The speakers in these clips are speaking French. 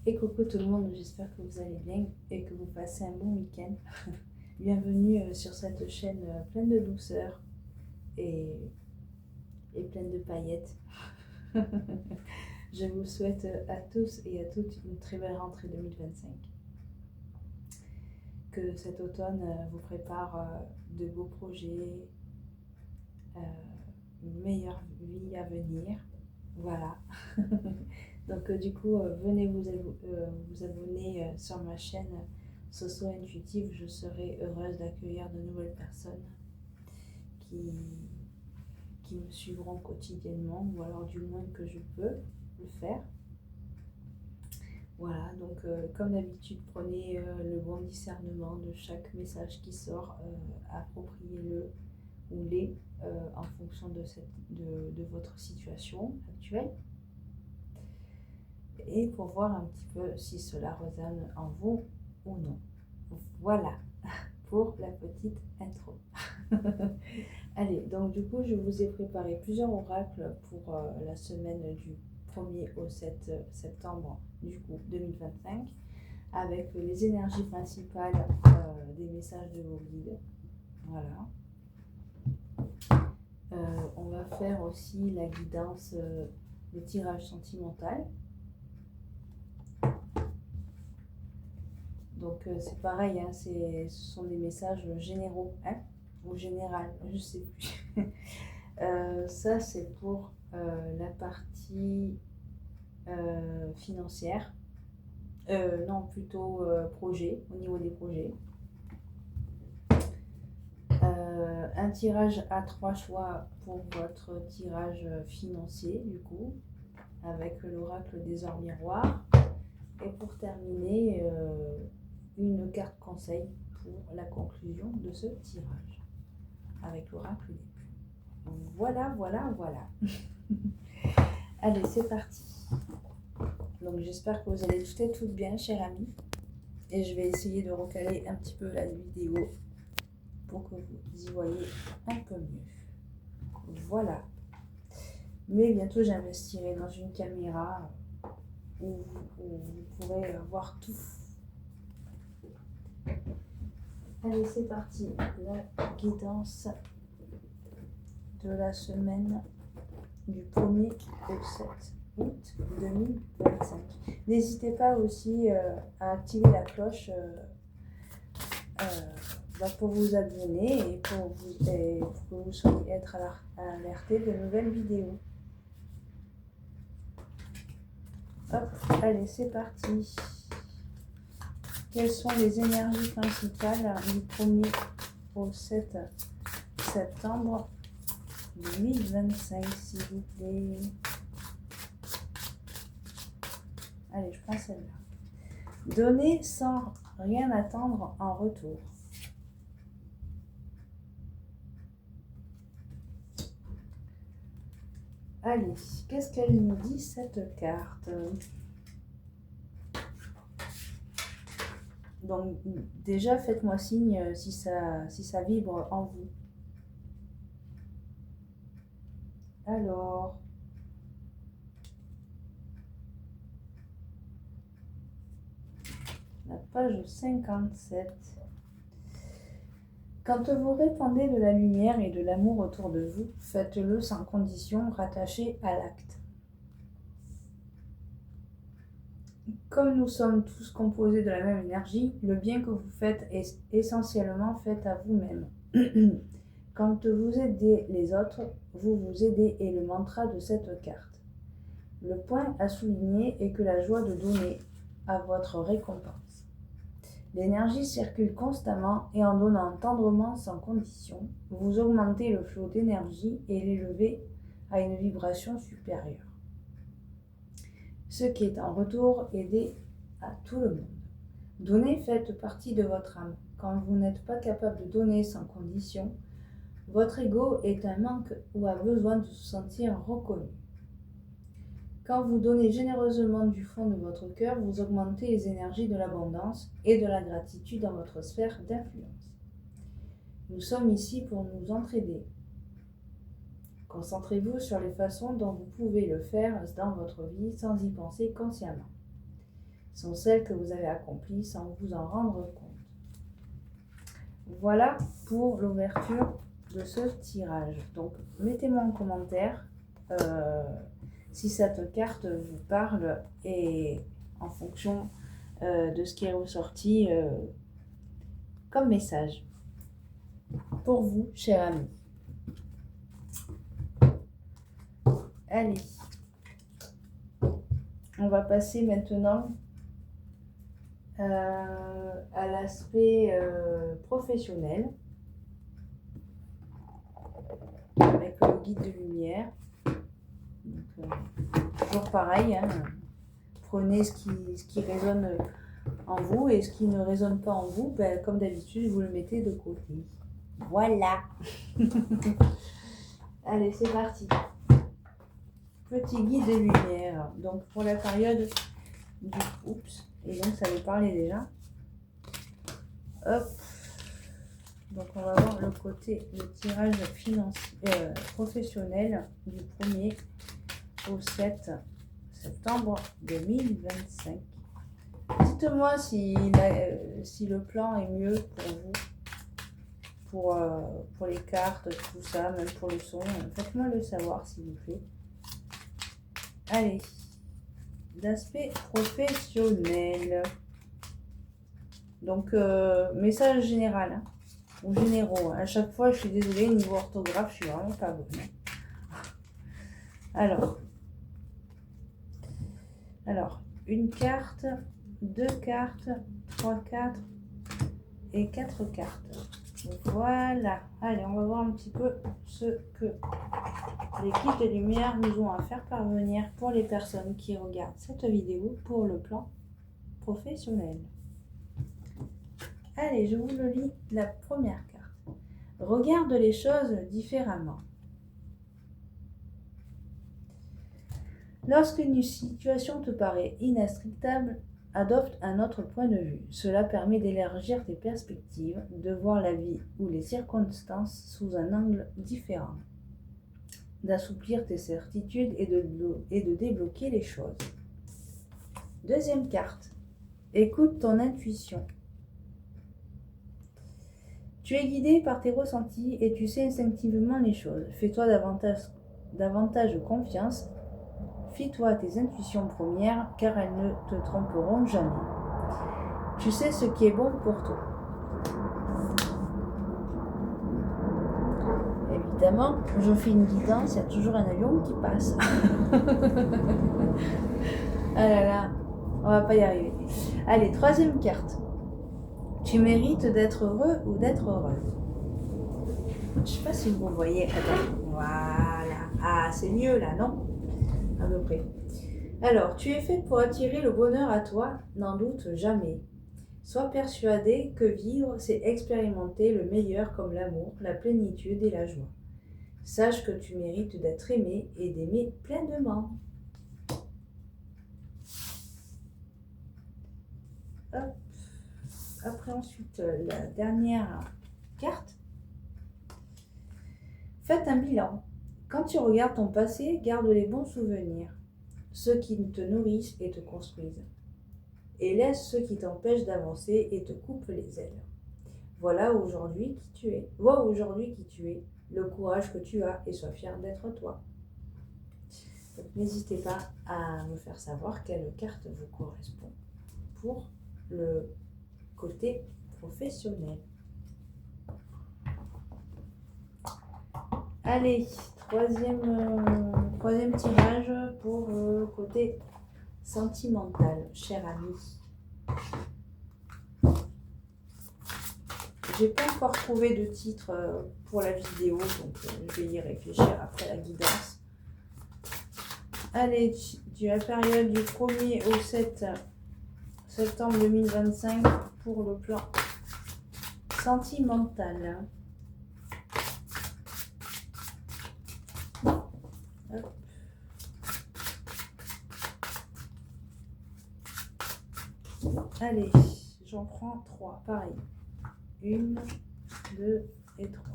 Et coucou tout le monde, j'espère que vous allez bien et que vous passez un bon week-end. Bienvenue sur cette chaîne pleine de douceur et, et pleine de paillettes. Je vous souhaite à tous et à toutes une très belle rentrée 2025. Que cet automne vous prépare de beaux projets, une meilleure vie à venir. Voilà. Donc du coup, venez vous abonner sur ma chaîne Soso Intuitive. Je serai heureuse d'accueillir de nouvelles personnes qui, qui me suivront quotidiennement, ou alors du moins que je peux le faire. Voilà, donc comme d'habitude, prenez le bon discernement de chaque message qui sort, appropriez-le ou les en fonction de votre situation actuelle. Et pour voir un petit peu si cela résonne en vous ou non. Voilà pour la petite intro. Allez, donc du coup, je vous ai préparé plusieurs oracles pour la semaine du 1er au 7 septembre du coup 2025 avec les énergies principales des messages de vos guides. Voilà. On va faire aussi la guidance, le tirage sentimental. Donc c'est pareil, hein, ce sont des messages généraux, hein, ou général, je ne sais plus. Ça c'est pour la partie financière, non plutôt projet, au niveau des projets. Un tirage à 3 choix pour votre tirage financier du coup, avec l'oracle des ors miroirs. Et pour terminer, une carte conseil pour la conclusion de ce tirage avec l'oracle des plumes. Voilà. Allez, c'est parti. Donc j'espère que vous allez toutes bien, chers amis. Et je vais essayer de recaler un petit peu la vidéo pour que vous y voyez un peu mieux. Voilà. Mais bientôt j'investirai dans une caméra où vous pourrez voir tout. Allez, c'est parti. La guidance de la semaine du 1er au 7 août 2025. N'hésitez pas aussi à activer la cloche pour vous abonner et pour que vous soyez alerté de nouvelles vidéos. Hop, allez, c'est parti. Quelles sont les énergies principales du 1er au 7 septembre 2025, s'il vous plaît? Allez, je prends celle-là. Donner sans rien attendre en retour. Allez, qu'est-ce qu'elle nous dit cette carte? Donc déjà, faites-moi signe si ça vibre en vous. Alors, la page 57. Quand vous répandez de la lumière et de l'amour autour de vous, faites-le sans condition, rattaché à l'acte. Comme nous sommes tous composés de la même énergie, le bien que vous faites est essentiellement fait à vous-même. Quand vous aidez les autres, vous vous aidez est le mantra de cette carte. Le point à souligner est que la joie de donner a votre récompense. L'énergie circule constamment et en donnant tendrement sans condition, vous augmentez le flot d'énergie et l'élevez à une vibration supérieure. Ce qui est en retour aidé à tout le monde. Donner fait partie de votre âme. Quand vous n'êtes pas capable de donner sans condition, votre ego est un manque ou a besoin de se sentir reconnu. Quand vous donnez généreusement du fond de votre cœur, vous augmentez les énergies de l'abondance et de la gratitude dans votre sphère d'influence. Nous sommes ici pour nous entraider. Concentrez-vous sur les façons dont vous pouvez le faire dans votre vie sans y penser consciemment. sont celles que vous avez accomplies sans vous en rendre compte. Voilà pour l'ouverture de ce tirage. Donc, mettez-moi en commentaire si cette carte vous parle et en fonction de ce qui est ressorti comme message pour vous, cher ami. Allez, on va passer maintenant à l'aspect professionnel avec le guide de lumière. Donc, toujours pareil, hein, prenez ce qui résonne en vous et ce qui ne résonne pas en vous, ben, comme d'habitude, vous le mettez de côté. Voilà. Allez, c'est parti. Petit guide de lumière. Donc pour la période du... Oups. Et donc ça vous parlait déjà. Hop. Donc on va voir le côté, le tirage financier, professionnel du 1er au 7 septembre 2025. Dites-moi si le plan est mieux pour vous, pour les cartes, tout ça, même pour le son. Faites-moi le savoir s'il vous plaît. Allez, d'aspect professionnel. Donc, message général, hein, ou généraux. À chaque fois, je suis désolée, niveau orthographe, je suis vraiment pas bonne. Alors, une carte, 2 cartes, 3 cartes et 4 cartes. Voilà. Allez, on va voir un petit peu ce que les guides de lumière nous ont à faire parvenir pour les personnes qui regardent cette vidéo pour le plan professionnel. Allez, je vous le lis, la première carte. Regarde les choses différemment. Lorsqu'une situation te paraît inacceptable, adopte un autre point de vue. Cela permet d'élargir tes perspectives, de voir la vie ou les circonstances sous un angle différent, d'assouplir tes certitudes et de débloquer les choses. Deuxième carte. Écoute ton intuition. Tu es guidé par tes ressentis et tu sais instinctivement les choses. Fais-toi davantage confiance. Fie-toi à tes intuitions premières, car elles ne te tromperont jamais. Tu sais ce qui est bon pour toi. Évidemment, je fais une guidance, il y a toujours un avion qui passe. Ah là là, on va pas y arriver. Allez, troisième carte. Tu mérites d'être heureux ou d'être heureuse. Je sais pas si vous voyez. Attends, voilà. Ah, c'est mieux là, non? À peu près. Alors, tu es fait pour attirer le bonheur à toi, n'en doute jamais. Sois persuadé que vivre, c'est expérimenter le meilleur comme l'amour, la plénitude et la joie. Sache que tu mérites d'être aimé et d'aimer pleinement. Hop. Après ensuite, la dernière carte. Faites un bilan. Quand tu regardes ton passé, garde les bons souvenirs, ceux qui te nourrissent et te construisent, et laisse ceux qui t'empêchent d'avancer et te coupent les ailes. Vois aujourd'hui qui tu es, le courage que tu as et sois fier d'être toi. Donc, n'hésitez pas à me faire savoir quelle carte vous correspond pour le côté professionnel. Allez, troisième tirage pour le côté sentimental, cher ami. J'ai pas encore trouvé de titre pour la vidéo, donc je vais y réfléchir après la guidance. Allez, du la période du 1er au 7 septembre 2025 pour le plan sentimental. Hop. Allez, j'en prends 3, pareil. 1, 2 et 3.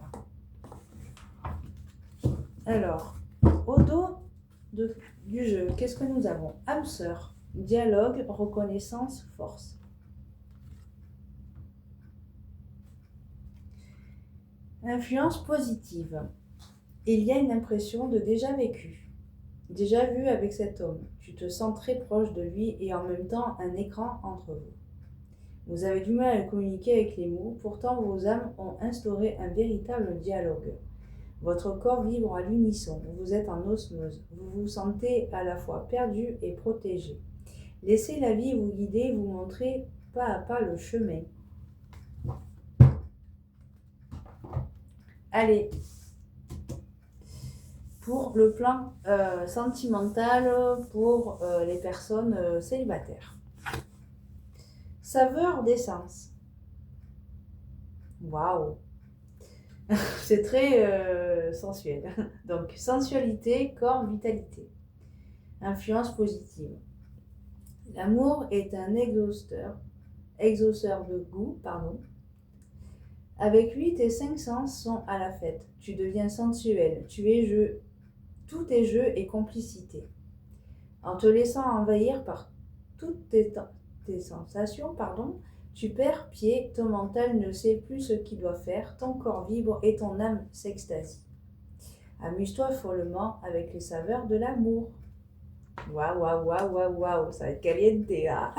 Alors, au dos du jeu, qu'est-ce que nous avons? Âme sœur. Dialogue, reconnaissance, force. Influence positive. Il y a une impression de déjà vécu, déjà vu avec cet homme. Tu te sens très proche de lui et en même temps un écran entre vous. Vous avez du mal à communiquer avec les mots, pourtant vos âmes ont instauré un véritable dialogue. Votre corps vibre à l'unisson, vous êtes en osmose, vous vous sentez à la fois perdu et protégé. Laissez la vie vous guider, vous montrer pas à pas le chemin. Allez, pour le plan sentimental, pour les personnes célibataires. Saveur d'essence. Waouh! C'est très sensuel. Donc, sensualité, corps, vitalité. Influence positive. L'amour est un exhausteur de goût, pardon. Avec lui, tes 5 sens sont à la fête. Tu deviens sensuel. Tout est jeu et complicité. En te laissant envahir par toutes tes sensations, tu perds pied, ton mental ne sait plus ce qu'il doit faire, ton corps vibre et ton âme s'extasie. Amuse-toi follement avec les saveurs de l'amour. Waouh, waouh, waouh, waouh, waouh, ça va être caliente là.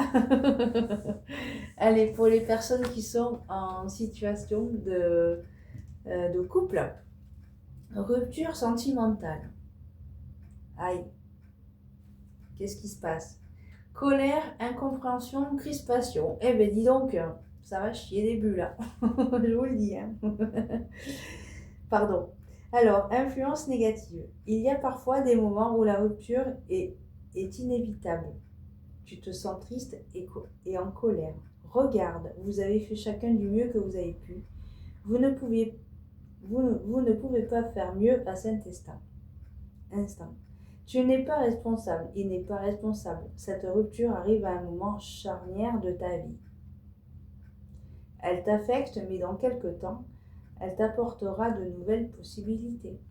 Allez, pour les personnes qui sont en situation de couple, rupture sentimentale. Aïe, qu'est-ce qui se passe? Colère, incompréhension, crispation. Eh ben dis donc, ça va chier des bulles là. Je vous le dis. Hein. Pardon. Alors, influence négative. Il y a parfois des moments où la rupture est inévitable. Tu te sens triste et en colère. Regarde, vous avez fait chacun du mieux que vous avez pu. Vous ne pouvez pas faire mieux à cet instant. Tu n'es pas responsable, il n'est pas responsable. Cette rupture arrive à un moment charnière de ta vie. Elle t'affecte, mais dans quelque temps, elle t'apportera de nouvelles possibilités.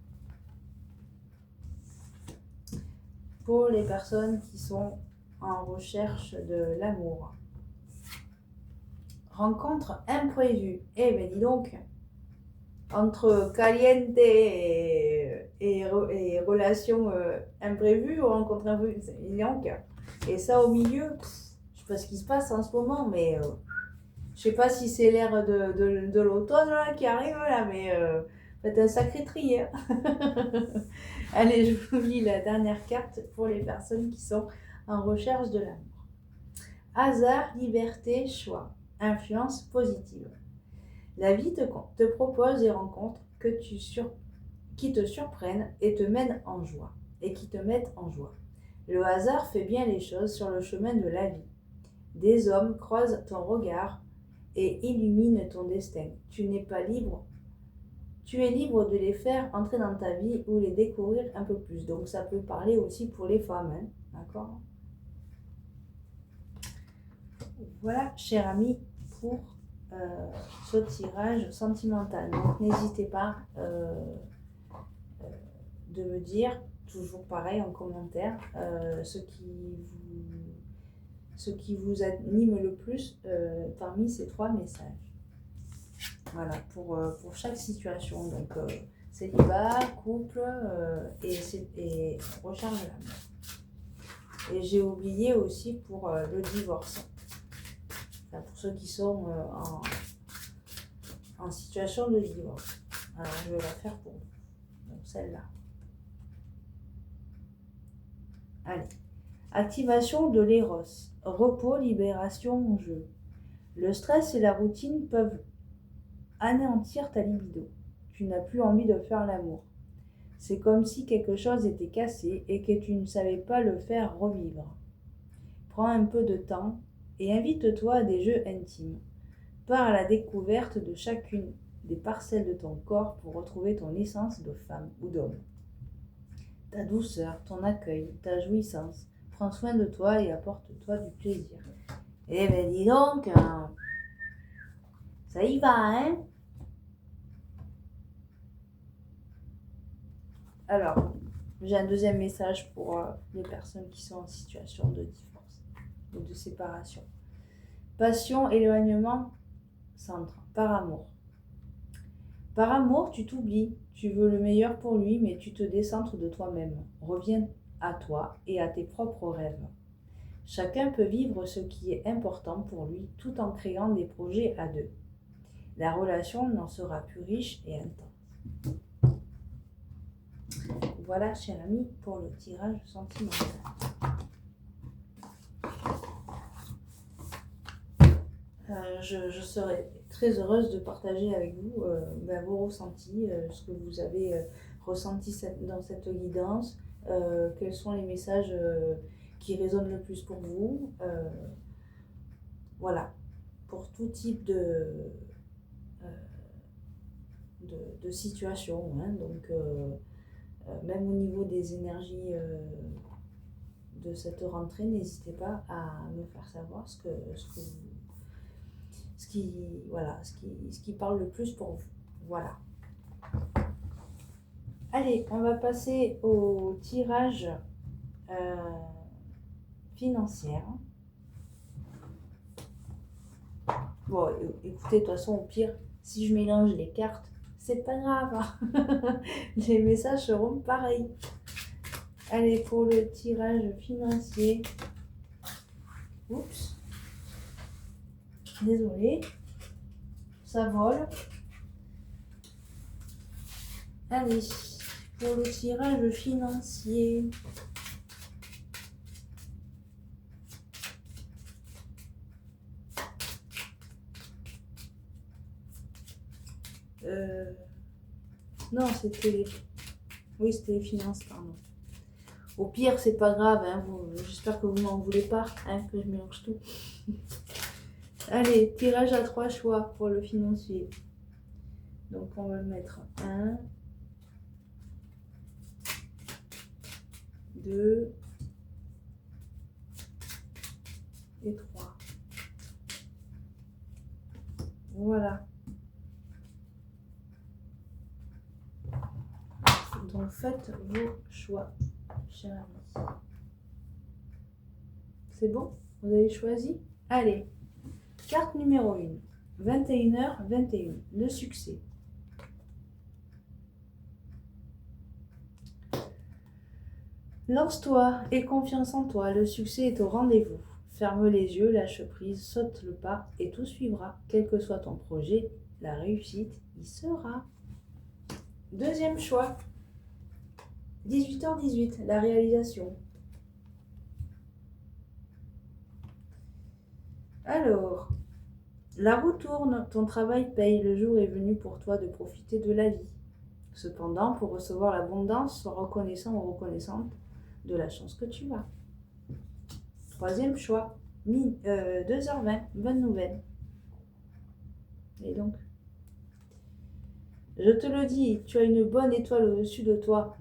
Pour les personnes qui sont en recherche de l'amour. Rencontre imprévue. Eh ben dis donc, entre caliente et relation imprévue ou rencontre imprévue, il y a encore. Et ça au milieu, je sais pas ce qui se passe en ce moment, mais je sais pas si c'est l'ère de l'automne là, qui arrive là, mais faites un sacré tri. Hein. Allez, je vous lis la dernière carte pour les personnes qui sont en recherche de l'amour. Hasard, liberté, choix. Influence positive. La vie te propose des rencontres qui te surprennent et te mènent en joie, et qui te mettent en joie. Le hasard fait bien les choses sur le chemin de la vie. Des hommes croisent ton regard et illuminent ton destin. Tu n'es pas libre. Tu es libre de les faire entrer dans ta vie ou les découvrir un peu plus. Donc ça peut parler aussi pour les femmes, hein, d'accord? Voilà, cher ami, pour ce tirage sentimental. Donc n'hésitez pas de me dire, toujours pareil en commentaire, ce qui vous anime le plus parmi ces 3 messages. Voilà, pour chaque situation. Donc célibat, couple et recherche de l'amour. Et j'ai oublié aussi pour le divorce. Enfin, pour ceux qui sont en situation de divorce. Alors je vais la faire pour vous. Donc celle-là. Allez. Activation de l'éros. Repos, libération, jeu. Le stress et la routine peuvent anéantir ta libido. Tu n'as plus envie de faire l'amour. C'est comme si quelque chose était cassé et que tu ne savais pas le faire revivre. Prends un peu de temps et invite-toi à des jeux intimes. Pars à la découverte de chacune des parcelles de ton corps pour retrouver ton essence de femme ou d'homme. Ta douceur, ton accueil, ta jouissance. Prends soin de toi et apporte-toi du plaisir. Eh ben dis donc, ça y va, hein? Alors, j'ai un deuxième message pour les personnes qui sont en situation de divorce. ou de séparation. Passion, éloignement, centre. Par amour. Par amour, tu t'oublies, tu veux le meilleur pour lui, mais tu te décentres de toi-même. Reviens à toi et à tes propres rêves. Chacun peut vivre ce qui est important pour lui tout en créant des projets à deux. La relation n'en sera plus riche et intense. Voilà, cher ami, pour le tirage sentimental. Je serais très heureuse de partager avec vous vos ressentis, ce que vous avez ressenti dans cette guidance, quels sont les messages qui résonnent le plus pour vous. Voilà, pour tout type de situation. Hein, donc, même au niveau des énergies de cette rentrée, n'hésitez pas à me faire savoir ce qui parle le plus pour vous. Voilà. Allez, on va passer au tirage financier. Bon, écoutez, de toute façon, au pire, si je mélange les cartes, c'est pas grave. Les messages seront pareils. Allez, pour le tirage financier. Oups. Désolée. Ça vole. Allez, pour le tirage financier. Non, c'était les... Oui, c'était les finances, pardon. Au pire, c'est pas grave, hein, j'espère que vous m'en voulez pas, hein, que je mélange tout. Allez, tirage à 3 choix pour le financier. Donc, on va mettre 1, 2 et 3. Voilà. Donc, faites vos choix, chers amis. C'est bon? Vous avez choisi? Allez, carte numéro 1, 21h21, le succès. Lance-toi, aie confiance en toi, le succès est au rendez-vous. Ferme les yeux, lâche prise, saute le pas et tout suivra. Quel que soit ton projet, la réussite y sera. Deuxième choix, 18h18, la réalisation. Alors, la roue tourne, ton travail paye, le jour est venu pour toi de profiter de la vie. Cependant, pour recevoir l'abondance, sois reconnaissant ou reconnaissante de la chance que tu as. Troisième choix, 2h20, bonne nouvelle. Et donc, je te le dis, tu as une bonne étoile au-dessus de toi.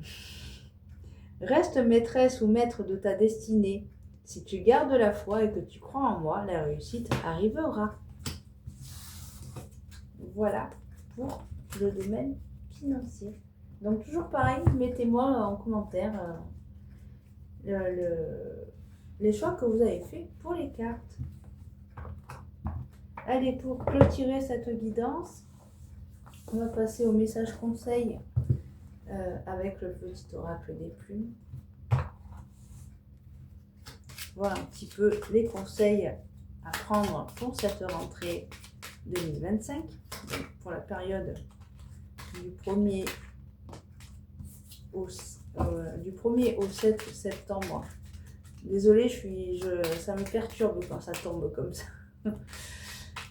Reste maîtresse ou maître de ta destinée. Si tu gardes la foi et que tu crois en moi, la réussite arrivera. Voilà pour le domaine financier. Donc toujours pareil, mettez-moi en commentaire les choix que vous avez faits pour les cartes. Allez, pour clôturer cette guidance, on va passer au message conseil avec le petit oracle des plumes. Voilà un petit peu les conseils à prendre pour cette rentrée 2025, donc pour la période du 1er au 7 septembre. Désolée, ça me perturbe quand ça tombe comme ça.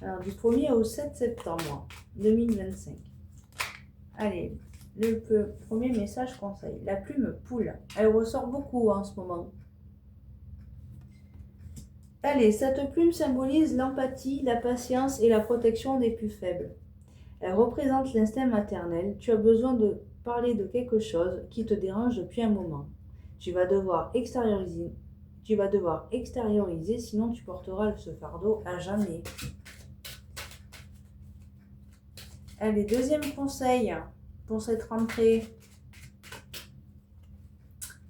Alors, du 1er au 7 septembre 2025. Allez, le premier message conseil. La plume poule. Elle ressort beaucoup en ce moment. Allez, cette plume symbolise l'empathie, la patience et la protection des plus faibles. Elle représente l'instinct maternel. Tu as besoin de parler de quelque chose qui te dérange depuis un moment. Tu vas devoir extérioriser, sinon tu porteras ce fardeau à jamais. Allez, deuxième conseil pour cette rentrée.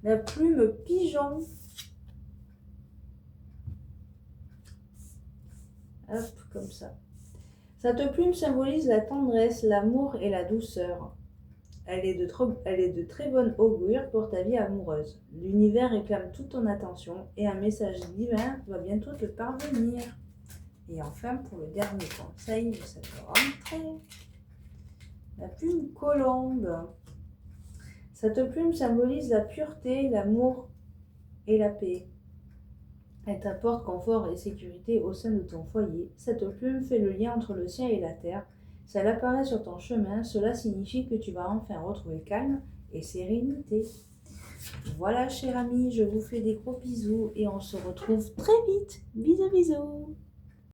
La plume pigeon. Hop, comme ça. Cette plume symbolise la tendresse, l'amour et la douceur. Elle est de très bonne augure pour ta vie amoureuse. L'univers réclame toute ton attention et un message divin va bientôt te parvenir. Et enfin, pour le dernier conseil de cette rentrée, la plume colombe. Cette plume symbolise la pureté, l'amour et la paix. Elle t'apporte confort et sécurité au sein de ton foyer. Cette plume fait le lien entre le ciel et la terre. Si elle apparaît sur ton chemin, cela signifie que tu vas enfin retrouver calme et sérénité. Voilà, chers amis, je vous fais des gros bisous et on se retrouve très vite. Bisous, bisous.